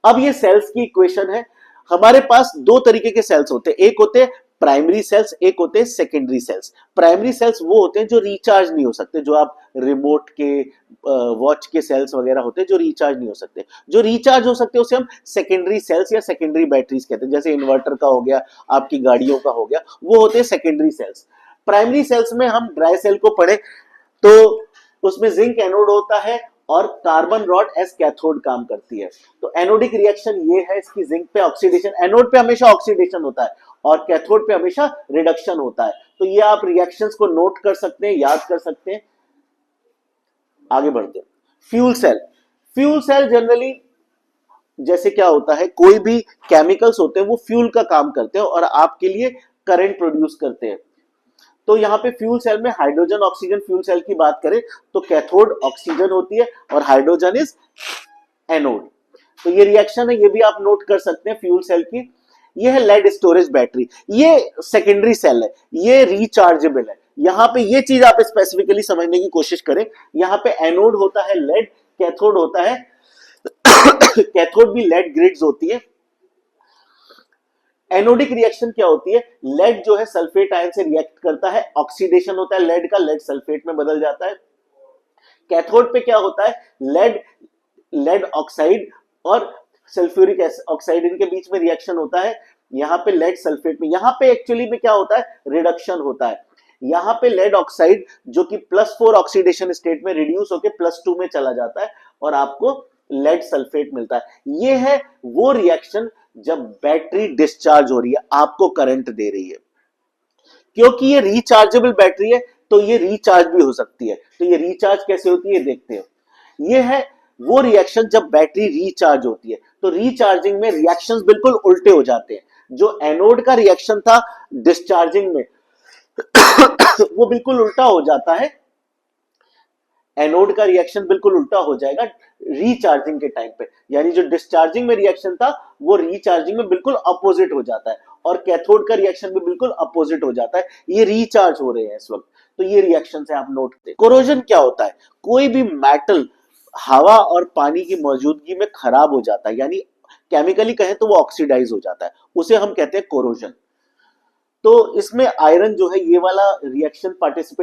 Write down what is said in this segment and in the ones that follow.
अब ये सेल्स की इक्वेशन है। हमारे पास दो तरीके के सेल्स होते हैं, एक होते हैं प्राइमरी सेल्स, एक होते हैं सेकेंडरी सेल्स। प्राइमरी सेल्स वो होते हैं जो रिचार्ज नहीं हो सकते, जो आप रिमोट के वॉच के सेल्स वगैरह होते हैं जो रिचार्ज नहीं हो सकते। जो रिचार्ज हो सकते हैं उसे हम सेकेंडरी सेल्स या सेकेंडरी बैटरीज कहते हैं, जैसे इन्वर्टर का हो गया, आपकी गाड़ियों का हो गया, वो होते हैं सेकेंडरी सेल्स। प्राइमरी सेल्स में हम ड्राई सेल को पढ़े तो उसमें जिंक एनोड होता है और कार्बन रॉड एस कैथोड काम करती है। तो एनोडिक रिएक्शन ये है, इसकी जिंक पे ऑक्सीडेशन, एनोड पे हमेशा ऑक्सीडेशन होता है और कैथोड पे हमेशा रिडक्शन होता है। तो ये आप रिएक्शंस को नोट कर सकते हैं, याद कर सकते हैं। आगे बढ़ते हैं। Fuel cell. Fuel cell generally जैसे क्या होता है, कोई भी केमिकल्स होते हैं वो फ्यूल का काम करते हैं और आपके लिए करंट प्रोड्यूस करते हैं। तो यहाँ पे फ्यूल सेल में हाइड्रोजन ऑक्सीजन फ्यूल सेल की बात करें तो कैथोड ऑक्सीजन होती है और हाइड्रोजन इज एनोड। तो ये रिएक्शन है, ये भी आप नोट कर सकते हैं फ्यूल सेल की। ये है लेड स्टोरेज बैटरी, ये सेकेंडरी सेल है, ये रिचार्जेबल है। यहाँ पे ये चीज आप स्पेसिफिकली समझने की कोशिश करें। यहाँ पे एनोड होता है लेड, कैथोड होता है कैथोड भी लेड ग्रिड्स होती है। एनोडिक रिएक्शन क्या होती है, लेड जो है सल्फेट आयन से रिएक्ट करता है, ऑक्सीडेशन होता है लेड का, लेड सल्फेट में बदल जाता है। कैथोड पे क्या होता है, लेड ऑक्साइड और सल्फ्यूरिक ऑक्साइड इनके बीच में रिएक्शन होता है। यहाँ पे लेड सल्फेट में, यहाँ पे एक्चुअली में क्या होता है, रिडक्शन होता है। यहाँ पे लेड ऑक्साइड जो कि +4 ऑक्सीडेशन स्टेट में रिड्यूस होकर +2 में चला जाता है और आपको लेड सल्फेट मिलता है। ये है वो रिएक्शन जब बैटरी डिस्चार्ज हो रही है, आपको करंट दे रही है। क्योंकि ये रिचार्जेबल बैटरी है तो ये रिचार्ज भी हो सकती है। तो ये रिचार्ज कैसे होती है देखते हैं। ये है वो रिएक्शन जब बैटरी रिचार्ज होती है। तो रिचार्जिंग में रिएक्शंस बिल्कुल उल्टे हो जाते हैं। जो एनोड का रिएक्शन था डिस्चार्जिंग में वो बिल्कुल उल्टा हो जाता है। एनोड का रिएक्शन बिल्कुल उल्टा हो जाएगा रिचार्जिंग के टाइम पे, यानी जो डिस्चार्जिंग में रिएक्शन था वो रिचार्जिंग में बिल्कुल अपोजिट हो जाता है और कैथोड का रिएक्शन भी बिल्कुल अपोजिट हो जाता है। ये रिचार्ज हो रहे हैं इस वक्त। तो ये रिएक्शन से आप नोट करें। कोरोजन क्या होता है, कोई भी मेटल हवा और पानी की मौजूदगी में खराब हो जाता है, यानी केमिकली कहें तो वो ऑक्सीडाइज हो जाता है, उसे हम कहते हैं कोरोजन। तो इसमें आयरन जो है ये वाला रिएक्शन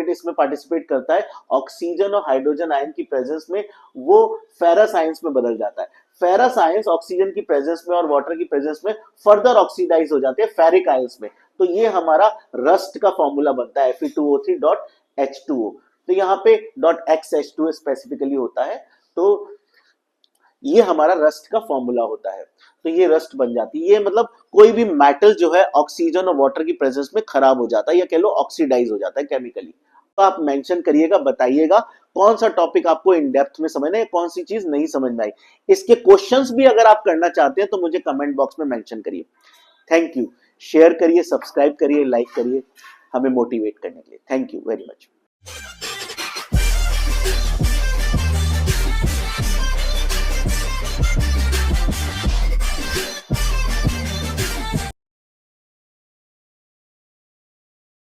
इसमें पार्टिसिपेट करता है। ऑक्सीजन और हाइड्रोजन आयन की प्रेजेंस में वो फेरस आयंस में बदल जाता है। फेरस आयंस ऑक्सीजन की प्रेजेंस में और वाटर की प्रेजेंस में फर्दर ऑक्सीडाइज हो जाते हैं फेरिक आयंस में। तो ये हमारा रस्ट का फॉर्मूला बनता है Fe2O3.H2O। तो यहाँ पे .XH2O स्पेसिफिकली होता है। तो ये हमारा रस्ट का फॉर्मूला होता है। तो ये रस्ट बन जाती है। ये मतलब कोई भी मेटल जो है ऑक्सीजन और वाटर की प्रेजेंस में खराब हो जाता है या कह लो ऑक्सीडाइज हो जाता है केमिकली। तो आप मेंशन करिएगा, बताइएगा कौन सा टॉपिक आपको इन डेप्थ में समझना है, कौन सी चीज नहीं समझ में आई। इसके क्वेश्चंस भी अगर आप करना चाहते हैं तो मुझे कमेंट बॉक्स में मेंशन करिए। Thank you. शेयर करिए, सब्सक्राइब करिए, लाइक करिए हमें मोटिवेट करने के लिए। Thank you very much.